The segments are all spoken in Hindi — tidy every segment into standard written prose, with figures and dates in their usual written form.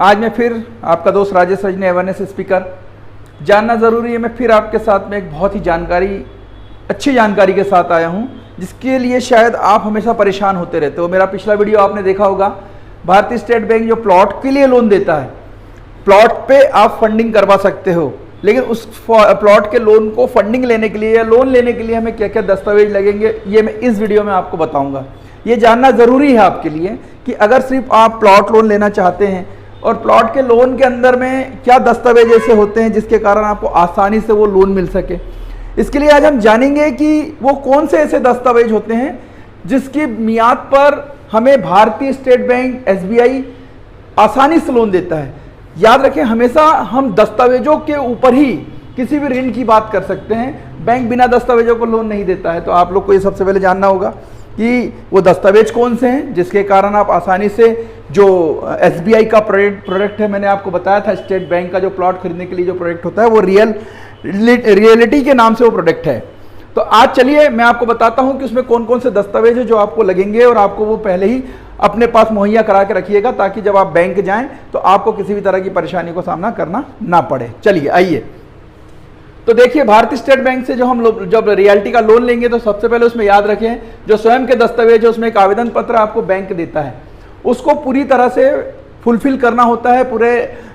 आज मैं फिर आपका दोस्त राजेश रजनी, अवेयरनेस स्पीकर। जानना ज़रूरी है, मैं फिर आपके साथ में एक बहुत ही अच्छी जानकारी के साथ आया हूं, जिसके लिए शायद आप हमेशा परेशान होते रहते हो। मेरा पिछला वीडियो आपने देखा होगा, भारतीय स्टेट बैंक जो प्लॉट के लिए लोन देता है, प्लॉट पे आप फंडिंग करवा सकते हो, लेकिन उस प्लॉट के लोन को फंडिंग लेने के लिए या लोन लेने के लिए हमें क्या क्या दस्तावेज लगेंगे, ये मैं इस वीडियो में आपको बताऊंगा। ये जानना ज़रूरी है आपके लिए कि अगर सिर्फ आप प्लॉट लोन लेना चाहते हैं और प्लॉट के लोन के अंदर में क्या दस्तावेज ऐसे होते हैं जिसके कारण आपको आसानी से वो लोन मिल सके। इसके लिए आज हम जानेंगे कि वो कौन से ऐसे दस्तावेज होते हैं जिसकी मियाद पर हमें भारतीय स्टेट बैंक SBI आसानी से लोन देता है। याद रखें, हमेशा हम दस्तावेजों के ऊपर ही किसी भी ऋण की बात कर सकते हैं, बैंक बिना दस्तावेजों को लोन नहीं देता है। तो आप लोग को ये सबसे पहले जानना होगा कि वो दस्तावेज कौन से हैं जिसके कारण आप आसानी से, जो SBI का प्रोडक्ट है, मैंने आपको बताया था स्टेट बैंक का जो प्लॉट खरीदने के लिए जो प्रोडक्ट होता है वो रियलिटी के नाम से वो प्रोडक्ट है। तो आज चलिए मैं आपको बताता हूं कि उसमें कौन कौन से दस्तावेज है जो आपको लगेंगे, और आपको वो पहले ही अपने पास मुहैया करा के रखिएगा ताकि जब आप बैंक जाएं तो आपको किसी भी तरह की परेशानी को सामना करना ना पड़े। चलिए आइए, तो देखिए, भारतीय स्टेट बैंक से जो हम लोग जब रियल्टी का लोन लेंगे तो सबसे पहले उसमें याद रखें जो स्वयं के दस्तावेज है, उसमें एक आवेदन पत्र आपको बैंक देता है, उसको पूरी तरह से फुलफिल करना होता है। पूरे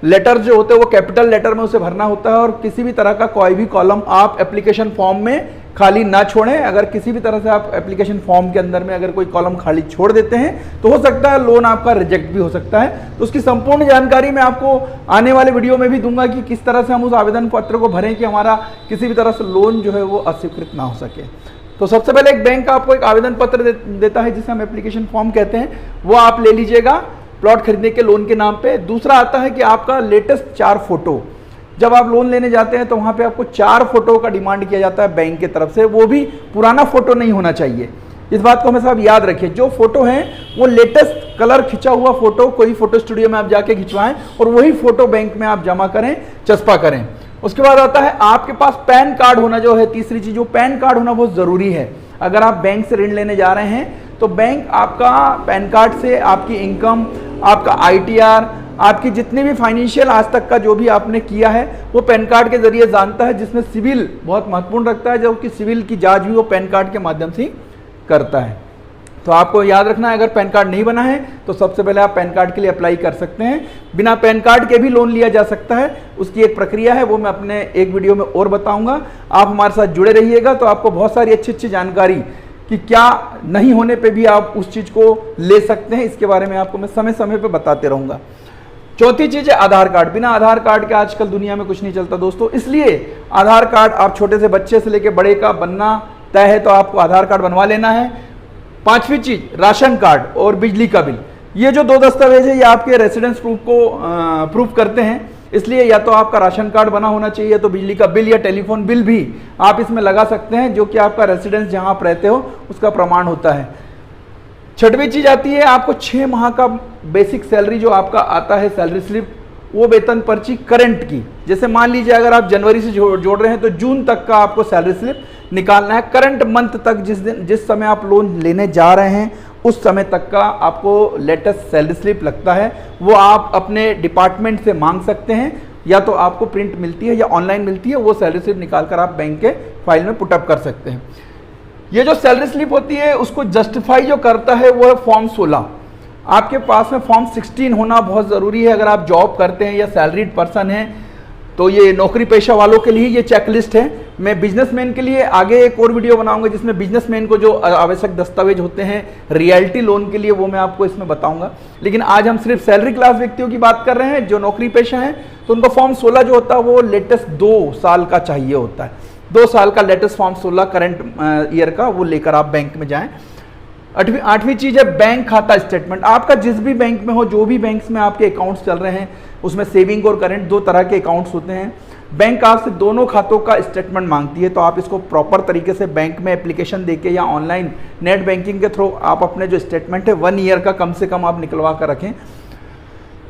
लेटर जो होते हैं वो कैपिटल लेटर में उसे भरना होता है, और किसी भी तरह का कोई भी कॉलम आप एप्लीकेशन फॉर्म में खाली ना छोड़ें। अगर किसी भी तरह से आप एप्लीकेशन फॉर्म के अंदर में अगर कोई कॉलम खाली छोड़ देते हैं तो हो सकता है लोन आपका रिजेक्ट भी हो सकता है। तो उसकी संपूर्ण जानकारी मैं आपको आने वाले वीडियो में भी दूंगा कि किस तरह से हम उस आवेदन पत्र को भरें कि हमारा किसी भी तरह से लोन जो है वो अस्वीकृत ना हो सके। तो सबसे पहले एक बैंक आपको एक आवेदन पत्र देता है जिसे हम एप्लीकेशन फॉर्म कहते हैं, वो आप ले लीजिएगा प्लॉट खरीदने के लोन के नाम पे। दूसरा आता है कि आपका लेटेस्ट 4 फोटो। जब आप लोन लेने जाते हैं तो वहां पे आपको 4 फोटो का डिमांड किया जाता है बैंक की तरफ से, वो भी पुराना फोटो नहीं होना चाहिए। इस बात को हमेशा आप याद रखिए, जो फोटो है वो लेटेस्ट कलर खिंचा हुआ फोटो कोई फोटो स्टूडियो में आप जाके खिंचवाएं और वही फोटो बैंक में आप जमा करें, चस्पा करें। उसके बाद आता है आपके पास पैन कार्ड होना, जो है तीसरी चीज, जो पैन कार्ड होना बहुत जरूरी है। अगर आप बैंक से ऋण लेने जा रहे हैं तो बैंक आपका पैन कार्ड से आपकी इनकम, आपका ITR, आपकी जितनी भी फाइनेंशियल आज तक का जो भी आपने किया है वो पैन कार्ड के जरिए जानता है, जिसमें सिविल बहुत महत्वपूर्ण रखता है, जबकि सिविल की जांच भी वो पैन कार्ड के माध्यम से करता है। तो आपको याद रखना है, अगर पैन कार्ड नहीं बना है तो सबसे पहले आप पैन कार्ड के लिए अप्लाई कर सकते हैं। बिना पैन कार्ड के भी लोन लिया जा सकता है, उसकी एक प्रक्रिया है, वो मैं अपने एक वीडियो में और बताऊंगा। आप हमारे साथ जुड़े रहिएगा तो आपको बहुत सारी अच्छी जानकारी कि क्या नहीं होने पे भी आप उस चीज को ले सकते हैं, इसके बारे में आपको मैं समय समय पे बताते रहूंगा। चौथी चीज है आधार कार्ड। बिना आधार कार्ड के आजकल दुनिया में कुछ नहीं चलता दोस्तों, इसलिए आधार कार्ड आप छोटे से बच्चे से लेकर बड़े का बनना तय है तो आपको आधार कार्ड बनवा लेना है। पांचवी चीज राशन कार्ड और बिजली का बिल। ये जो 2 दस्तावेज है ये आपके रेसिडेंस प्रूफ को प्रूफ करते हैं, इसलिए या तो आपका राशन कार्ड बना होना चाहिए, तो बिजली का बिल या टेलीफोन बिल भी आप इसमें लगा सकते हैं, जो कि आपका रेसिडेंस जहां आप रहते हो उसका प्रमाण होता है। छठवीं चीज आती है आपको 6 माह का बेसिक सैलरी जो आपका आता है, सैलरी स्लिप, वो वेतन पर्ची करंट की। जैसे मान लीजिए अगर आप जनवरी से जोड़ रहे हैं तो जून तक का आपको सैलरी स्लिप निकालना है। करंट मंथ तक जिस समय आप लोन लेने जा रहे हैं उस समय तक का आपको लेटेस्ट सैलरी स्लिप लगता है, वो आप अपने डिपार्टमेंट से मांग सकते हैं, या तो आपको प्रिंट मिलती है या ऑनलाइन मिलती है, वो सैलरी स्लिप निकालकर आप बैंक के फाइल में पुटअप कर सकते हैं। ये जो सैलरी स्लिप होती है उसको जस्टिफाई जो करता है वो है फॉर्म 16। आपके पास में फॉर्म 16 होना बहुत ज़रूरी है। अगर आप जॉब करते हैं या सैलरीड पर्सन हैं तो ये नौकरी पेशा वालों के लिए ये चेकलिस्ट है। मैं बिजनेसमैन के लिए आगे एक और वीडियो बनाऊंगा जिसमें बिजनेसमैन को जो आवश्यक दस्तावेज होते हैं रियल्टी लोन के लिए वो मैं आपको इसमें बताऊंगा। लेकिन आज हम सिर्फ सैलरी क्लास व्यक्तियों की बात कर रहे हैं जो नौकरी पेशा हैं, तो उनको फॉर्म 16 जो होता है वो लेटेस्ट 2 साल का चाहिए होता है। 2 साल का लेटेस्ट फॉर्म 16 करंट ईयर का वो लेकर आप बैंक में जाएं। आठवीं चीज है बैंक खाता स्टेटमेंट। आपका जिस भी बैंक में हो, जो भी बैंक्स में आपके अकाउंट्स चल रहे हैं उसमें सेविंग और करंट 2 तरह के अकाउंट्स होते हैं। बैंक आपसे दोनों खातों का स्टेटमेंट मांगती है, तो आप इसको प्रॉपर तरीके से बैंक में एप्लीकेशन देके या ऑनलाइन नेट बैंकिंग के थ्रू आप अपने जो स्टेटमेंट है 1 ईयर का कम से कम आप निकलवा कर रखें।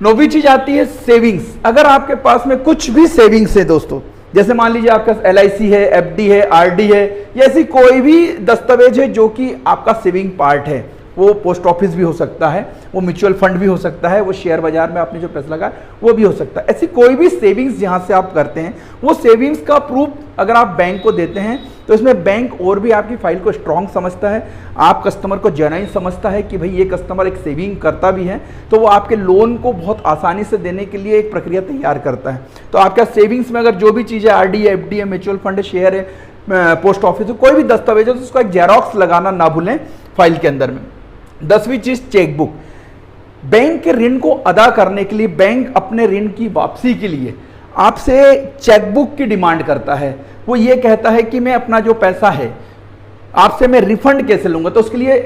9वीं चीज आती है सेविंग्स। अगर आपके पास में कुछ भी सेविंग्स है दोस्तों, जैसे मान लीजिए आपका LIC है, FD है, RD है, या ऐसी कोई भी दस्तावेज है जो कि आपका सेविंग पार्ट है, वो पोस्ट ऑफिस भी हो सकता है, वो म्यूचुअल फंड भी हो सकता है, वो शेयर बाजार में आपने जो पैसा लगाया वो भी हो सकता है। ऐसी कोई भी सेविंग्स जहाँ से आप करते हैं, वो सेविंग्स का प्रूफ अगर आप बैंक को देते हैं तो इसमें बैंक और भी आपकी फाइल को स्ट्रांग समझता है, आप कस्टमर को जेन्युइन समझता है कि भाई ये कस्टमर एक सेविंग करता भी है, तो वो आपके लोन को बहुत आसानी से देने के लिए एक प्रक्रिया तैयार करता है। तो आपका सेविंग्स में अगर जो भी चीज़ें आरडी है, एफडी है, म्यूचुअल फंड है, शेयर है, पोस्ट ऑफिस है, कोई भी दस्तावेज है तो उसका एक जेरॉक्स लगाना ना भूलें फाइल के अंदर में। 10वीं चीज चेकबुक। बैंक के ऋण को अदा करने के लिए बैंक अपने ऋण की वापसी के लिए आपसे चेकबुक की डिमांड करता है। वो ये कहता है कि मैं अपना जो पैसा है आपसे मैं रिफंड कैसे लूंगा, तो उसके लिए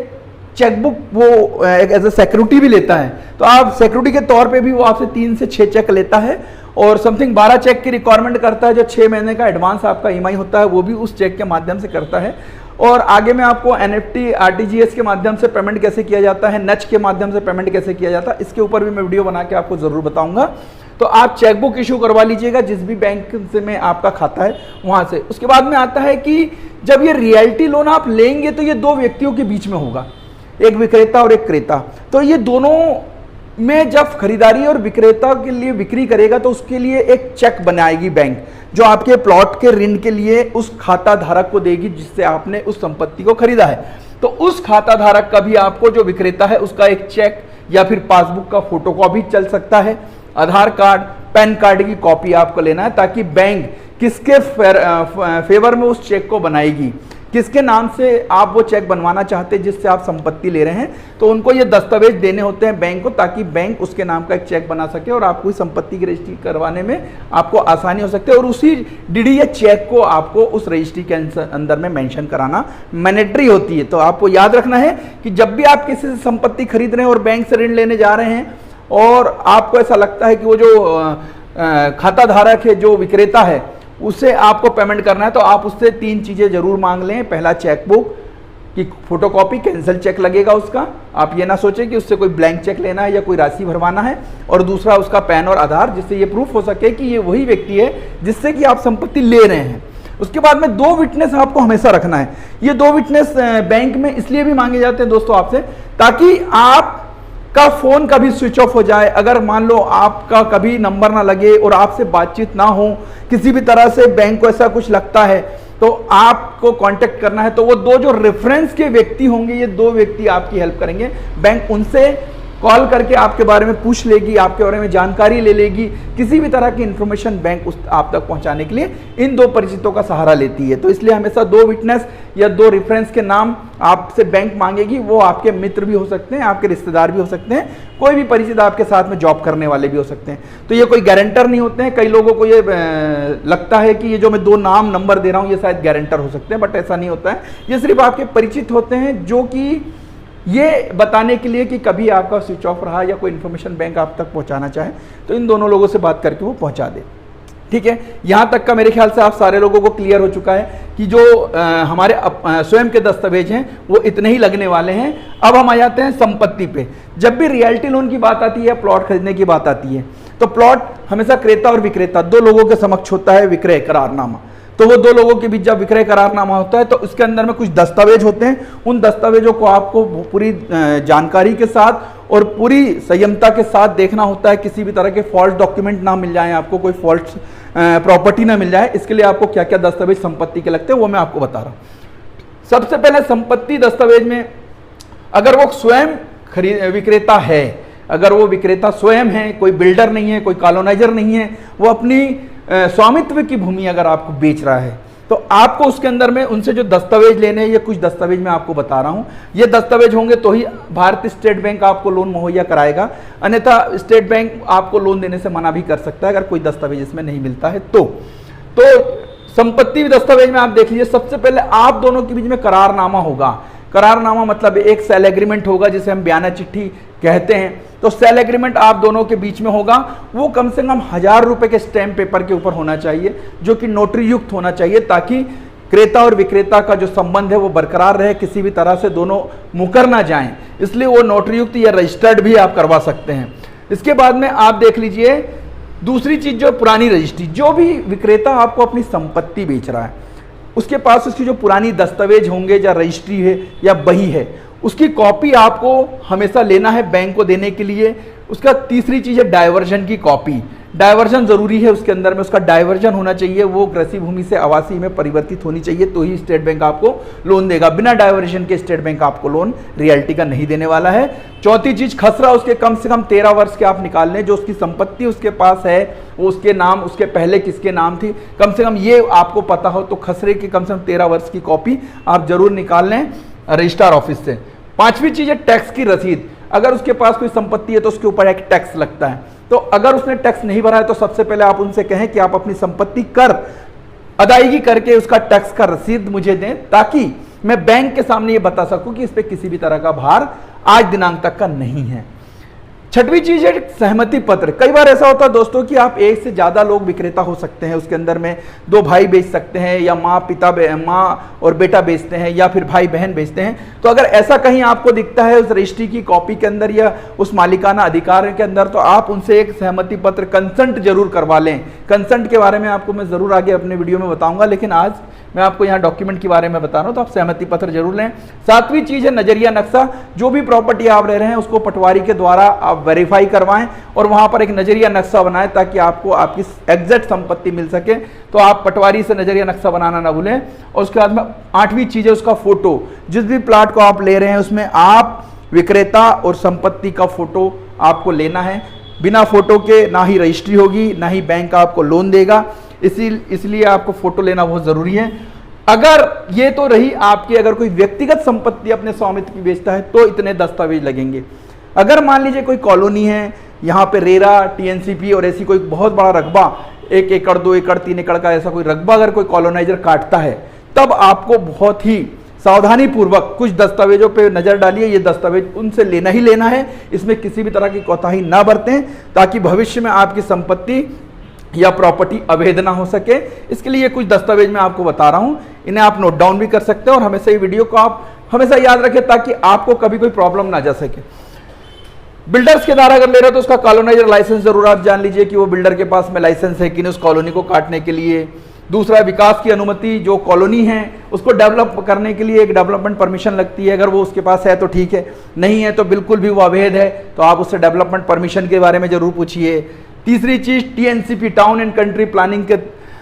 चेकबुक वो एज ए सिक्योरिटी भी लेता है। तो आप सिक्योरिटी के तौर पे भी वो आपसे 3 से 6 चेक लेता है और समथिंग 12 चेक की रिक्वायरमेंट करता है। जो 6 महीने का एडवांस आपका ईएमआई होता है वो भी उस चेक के माध्यम से करता है। और आगे मैं आपको एनएफटी, आरटीजीएस के माध्यम से पेमेंट कैसे किया जाता है, नच के माध्यम से पेमेंट कैसे किया जाता है, इसके ऊपर भी मैं वीडियो बना के आपको जरूर बताऊंगा। तो आप चेकबुक इशू करवा लीजिएगा जिस भी बैंक से में आपका खाता है वहां से। उसके बाद में आता है कि जब ये रियल्टी लोन आप लेंगे तो ये 2 व्यक्तियों के बीच में होगा, एक विक्रेता और एक क्रेता। तो ये दोनों में जब खरीदारी और विक्रेता के लिए बिक्री करेगा तो उसके लिए एक चेक बनाएगी बैंक, जो आपके प्लॉट के ऋण के लिए उस खाता धारक को देगी जिससे आपने उस संपत्ति को खरीदा है। तो उस खाता धारक का भी आपको, जो विक्रेता है, उसका एक चेक या फिर पासबुक का फोटोकॉपी चल सकता है, आधार कार्ड, पैन कार्ड की कॉपी आपको लेना है, ताकि बैंक किसके फेवर में उस चेक को बनाएगी, किसके नाम से आप वो चेक बनवाना चाहते हैं जिससे आप संपत्ति ले रहे हैं, तो उनको ये दस्तावेज देने होते हैं बैंक को, ताकि बैंक उसके नाम का एक चेक बना सके और आपको इस संपत्ति की रजिस्ट्री करवाने में आपको आसानी हो सकती है। और उसी डीडी या चेक को आपको उस रजिस्ट्री के अंदर में मेंशन कराना मैंडेटरी होती है। तो आपको याद रखना है कि जब भी आप किसी से संपत्ति खरीद रहे हैं और बैंक से ऋण लेने जा रहे हैं और आपको ऐसा लगता है कि वो जो खाता धारक है, जो विक्रेता है, उसे आपको पेमेंट करना है, तो आप उससे 3 चीजें जरूर मांग लें। पहला चेकबुक की फोटोकॉपी, कैंसिल चेक लगेगा उसका, आप ये ना सोचें कि उससे कोई ब्लैंक चेक लेना है या कोई राशि भरवाना है। और दूसरा उसका पैन और आधार, जिससे ये प्रूफ हो सके कि ये वही व्यक्ति है जिससे कि आप संपत्ति ले रहे हैं। उसके बाद में 2 विटनेस आपको हमेशा रखना है। ये 2 विटनेस बैंक में इसलिए भी मांगे जाते हैं दोस्तों आपसे, ताकि आप का फोन कभी स्विच ऑफ हो जाए, अगर मान लो आपका कभी नंबर ना लगे और आपसे बातचीत ना हो, किसी भी तरह से बैंक को ऐसा कुछ लगता है तो आपको कांटेक्ट करना है, तो वो 2 जो रेफरेंस के व्यक्ति होंगे, ये 2 व्यक्ति आपकी हेल्प करेंगे। बैंक उनसे कॉल करके आपके बारे में पूछ लेगी, आपके बारे में जानकारी ले लेगी, किसी भी तरह की इंफॉर्मेशन बैंक आप तक पहुंचाने के लिए इन 2 परिचितों का सहारा लेती है। तो इसलिए हमेशा 2 विटनेस या 2 रेफरेंस के नाम आपसे बैंक मांगेगी। वो आपके मित्र भी हो सकते हैं, आपके रिश्तेदार भी हो सकते हैं, कोई भी परिचित आपके साथ में जॉब करने वाले भी हो सकते हैं। तो ये कोई गारंटर नहीं होते हैं। कई लोगों को ये लगता है कि ये जो मैं 2 नाम नंबर दे रहा हूँ ये शायद गारंटर हो सकते हैं, बट ऐसा नहीं होता है। ये सिर्फ आपके परिचित होते हैं, जो कि ये बताने के लिए कि कभी आपका स्विच ऑफ रहा या कोई इन्फॉर्मेशन बैंक आप तक पहुंचाना चाहे तो इन दोनों लोगों से बात करके वो पहुंचा दे। ठीक है, यहां तक का मेरे ख्याल से आप सारे लोगों को क्लियर हो चुका है कि जो हमारे स्वयं के दस्तावेज हैं वो इतने ही लगने वाले हैं। अब हम आ जाते हैं संपत्ति पे। जब भी रियल्टी लोन की बात आती है, प्लॉट खरीदने की बात आती है, तो प्लॉट हमेशा क्रेता और विक्रेता 2 लोगों के समक्ष होता है विक्रय करारनामा। तो वो 2 लोगों के बीच जब विक्रय करारनामा होता है तो उसके अंदर में कुछ दस्तावेज होते हैं। उन दस्तावेजों को आपको पूरी जानकारी के साथ और पूरी संयमता के साथ देखना होता है, किसी भी तरह के फॉल्ट डॉक्यूमेंट ना मिल जाए, आपको कोई फॉल्ट प्रॉपर्टी ना मिल जाए। इसके लिए आपको क्या क्या दस्तावेज संपत्ति के लगते हैं वो मैं आपको बता रहा हूं। सबसे पहले संपत्ति दस्तावेज में, अगर वो स्वयं विक्रेता है, अगर वो विक्रेता स्वयं है, कोई बिल्डर नहीं है, कोई कॉलोनाइजर नहीं है, वो अपनी स्वामित्व की भूमि अगर आपको बेच रहा है, तो आपको उसके अंदर में उनसे जो दस्तावेज लेने हैं, ये कुछ दस्तावेज मैं आपको बता रहा हूं, ये दस्तावेज होंगे तो ही भारतीय स्टेट बैंक आपको लोन मुहैया कराएगा, अन्यथा स्टेट बैंक आपको लोन देने से मना भी कर सकता है अगर कोई दस्तावेज इसमें नहीं मिलता है। तो संपत्ति दस्तावेज में आप देख लीजिए, सबसे पहले आप दोनों के बीच में करारनामा होगा। करारनामा मतलब एक सेल एग्रीमेंट होगा, जिसे हम बयाना चिट्ठी कहते हैं। तो सेल एग्रीमेंट आप दोनों के बीच में होगा, वो कम से कम 1000 रुपए के स्टैम्प पेपर के ऊपर होना चाहिए, जो कि नोटरी युक्त होना चाहिए, ताकि क्रेता और विक्रेता का जो संबंध है वो बरकरार रहे, किसी भी तरह से दोनों मुकर ना जाएं। इसलिए वो नोटरी युक्त या रजिस्टर्ड भी आप करवा सकते हैं। इसके बाद में आप देख लीजिए दूसरी चीज, जो पुरानी रजिस्ट्री। जो भी विक्रेता आपको अपनी संपत्ति बेच रहा है, उसके पास उसकी जो पुरानी दस्तावेज होंगे या रजिस्ट्री है या बही है, उसकी कॉपी आपको हमेशा लेना है बैंक को देने के लिए। उसका तीसरी चीज़ है डायवर्जन की कॉपी। डायवर्जन जरूरी है, उसके अंदर में उसका डायवर्जन होना चाहिए, वो कृषि भूमि से आवासीय में परिवर्तित होनी चाहिए, तो ही स्टेट बैंक आपको लोन देगा। बिना डायवर्जन के स्टेट बैंक आपको लोन रियल्टी का नहीं देने वाला है। चौथी चीज, खसरा उसके कम से कम 13 वर्ष के आप निकाल लें। जो उसकी संपत्ति उसके पास है वो उसके नाम, उसके पहले किसके नाम थी, कम से कम ये आपको पता हो, तो खसरे की कम से कम 13 वर्ष की कॉपी आप जरूर निकाल लें रजिस्ट्रार ऑफिस से। पांचवी चीज है टैक्स की रसीद। अगर उसके पास कोई संपत्ति है तो उसके ऊपर एक टैक्स लगता है, तो अगर उसने टैक्स नहीं भरा है तो सबसे पहले आप उनसे कहें कि आप अपनी संपत्ति कर अदायगी करके उसका टैक्स का रसीद मुझे दें, ताकि मैं बैंक के सामने ये बता सकूं कि इस पे किसी भी तरह का भार आज दिनांक तक का नहीं है। छठवीं चीज है सहमति पत्र। कई बार ऐसा होता है दोस्तों कि आप एक से ज्यादा लोग विक्रेता हो सकते हैं, उसके अंदर में 2 भाई बेच सकते हैं, या माँ और बेटा बेचते हैं, या फिर भाई बहन बेचते हैं। तो अगर ऐसा कहीं आपको दिखता है उस रजिस्ट्री की कॉपी के अंदर या उस मालिकाना अधिकार के अंदर, तो आप उनसे एक सहमति पत्र कंसेंट जरूर करवा लें। कंसेंट के बारे में आपको मैं जरूर आगे अपने वीडियो में बताऊंगा, लेकिन आज मैं आपको यहाँ डॉक्यूमेंट के बारे में बता रहा हूँ, तो आप सहमति पत्र जरूर लें। सातवीं चीज है नजरिया नक्शा। जो भी प्रॉपर्टी आप ले रहे हैं उसको पटवारी के द्वारा आप वेरीफाई करवाएं और वहां पर एक नजरिया नक्शा बनाएं, ताकि आपको आपकी एग्जैक्ट संपत्ति मिल सके। तो आप पटवारी से नजरिया नक्शा बनाना ना भूलें। और उसके बाद में 8वीं चीज है उसका फोटो। जिस भी प्लाट को आप ले रहे हैं उसमें आप विक्रेता और संपत्ति का फोटो आपको लेना है। बिना फोटो के ना ही रजिस्ट्री होगी, ना ही बैंक आपको लोन देगा, इसलिए आपको फोटो लेना बहुत जरूरी है। अगर ये तो रही आपकी, अगर कोई व्यक्तिगत संपत्ति अपने स्वामित्व की बेचता है तो इतने दस्तावेज लगेंगे। अगर मान लीजिए कोई कॉलोनी है, यहाँ पे रेरा, टीएनसीपी और ऐसी कोई बहुत बड़ा रकबा, 1 एकड़ 2 एकड़ 3 एकड़ का ऐसा कोई रकबा अगर कोई कॉलोनाइजर काटता है, तब आपको बहुत ही सावधानी पूर्वक कुछ दस्तावेजों पे नजर डालिए। ये दस्तावेज उनसे लेना ही लेना है, इसमें किसी भी तरह की कोताही ना बरतें, ताकि भविष्य में आपकी संपत्ति या प्रॉपर्टी अवैध ना हो सके। इसके लिए कुछ दस्तावेज मैं आपको बता रहा हूं, इन्हें आप नोट डाउन भी कर सकते हैं और हमेशा ये वीडियो को आप हमेशा याद रखें, ताकि आपको कभी कोई प्रॉब्लम ना जा सके। बिल्डर्स के द्वारा अगर ले रहे हो तो उसका कॉलोनाइजर लाइसेंस जरूर आप जान लीजिए कि वो बिल्डर के पास में लाइसेंस है कि नहीं उस कॉलोनी को काटने के लिए। दूसरा, विकास की अनुमति। जो कॉलोनी है उसको डेवलप करने के लिए एक डेवलपमेंट परमिशन लगती है, अगर वो उसके पास है तो ठीक है, नहीं है तो बिल्कुल भी वो अवैध है, तो आप उससे डेवलपमेंट परमिशन के बारे में जरूर पूछिए। तीसरी चीज, TNCP town and country planning के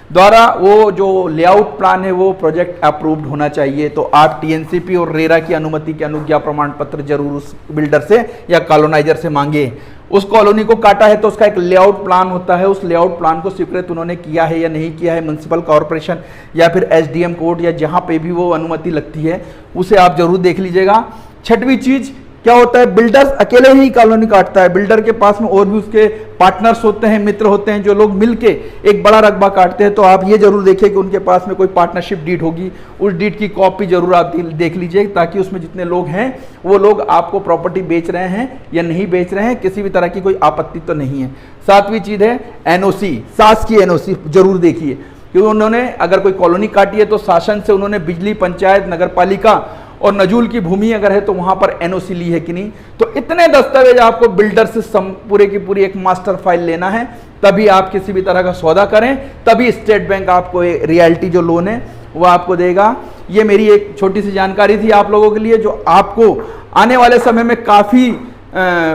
द्वारा वो जो लेआउट प्लान है वो प्रोजेक्ट अप्रूव्ड होना चाहिए। तो आप टीएनसीपी और रेरा की अनुमति के अनुज्ञा प्रमाण पत्र जरूर उस बिल्डर से या कॉलोनाइजर से मांगे। उस कॉलोनी को काटा है तो उसका एक लेआउट प्लान होता है, उस लेआउट प्लान को स्वीकृत उन्होंने किया है या नहीं किया है, म्युनिसिपल कॉर्पोरेशन या फिर एसडीएम कोर्ट या जहां पे भी वो अनुमति लगती है उसे आप जरूर देख लीजिएगा। छठवीं चीज क्या होता है, बिल्डर्स अकेले ही कॉलोनी काटता है, बिल्डर के पास में और भी उसके पार्टनर्स होते हैं, मित्र होते हैं, जो लोग मिलके एक बड़ा रकबा काटते हैं। तो आप ये जरूर देखिए कि उनके पास में कोई पार्टनरशिप डीड होगी, उस डीड की कॉपी जरूर आप देख लीजिए, ताकि उसमें जितने लोग हैं वो लोग आपको प्रॉपर्टी बेच रहे हैं या नहीं बेच रहे हैं, किसी भी तरह की कोई आपत्ति तो नहीं है। सातवीं चीज है एनओसी, सास की एनओसी जरूर देखिए, क्योंकि उन्होंने अगर कोई कॉलोनी काटी है तो शासन से उन्होंने बिजली, पंचायत, नगर पालिका और नजूल की भूमि अगर है तो वहां पर एनओसी ली है कि नहीं। तो इतने दस्तावेज आपको बिल्डर से पूरे की पूरी एक मास्टर फाइल लेना है, तभी आप किसी भी तरह का सौदा करें, तभी स्टेट बैंक आपको रियल्टी जो लोन है वो आपको देगा। ये मेरी एक छोटी सी जानकारी थी आप लोगों के लिए, जो आपको आने वाले समय में काफ़ी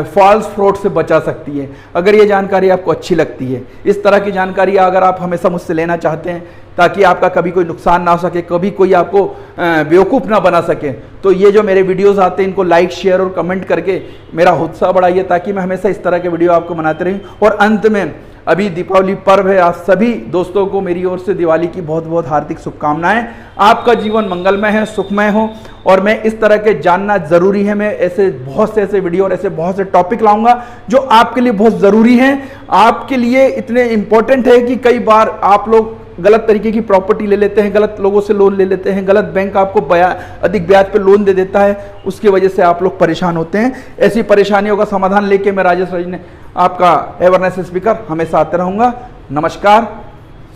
फॉल्स फ्रॉड से बचा सकती है। अगर ये जानकारी आपको अच्छी लगती है, इस तरह की जानकारी अगर आप हमेशा मुझसे लेना चाहते हैं ताकि आपका कभी कोई नुकसान ना हो सके, कभी कोई आपको बेवकूफ़ ना बना सके, तो ये जो मेरे वीडियोस आते हैं इनको लाइक, शेयर और कमेंट करके मेरा उत्साह बढ़ाइए, ताकि मैं हमेशा इस तरह के वीडियो आपको बनाते रहूं। और अंत में अभी दीपावली पर्व है, आप सभी दोस्तों को मेरी ओर से दिवाली की बहुत बहुत हार्दिक शुभकामनाएं। आपका जीवन मंगलमय है, सुखमय हो। और मैं इस तरह के जानना जरूरी है, मैं ऐसे बहुत से ऐसे वीडियो और ऐसे बहुत से टॉपिक लाऊंगा जो आपके लिए बहुत ज़रूरी हैं, आपके लिए इतने इंपॉर्टेंट है कि कई बार आप लोग गलत तरीके की प्रॉपर्टी ले लेते हैं, गलत लोगों से लोन ले लेते हैं, गलत बैंक आपको अधिक ब्याज पे लोन दे देता है, उसकी वजह से आप लोग परेशान होते हैं। ऐसी परेशानियों का समाधान लेके मैं राजेश रजने आपका अवेयरनेस स्पीकर हमेशा आते रहूँगा। नमस्कार।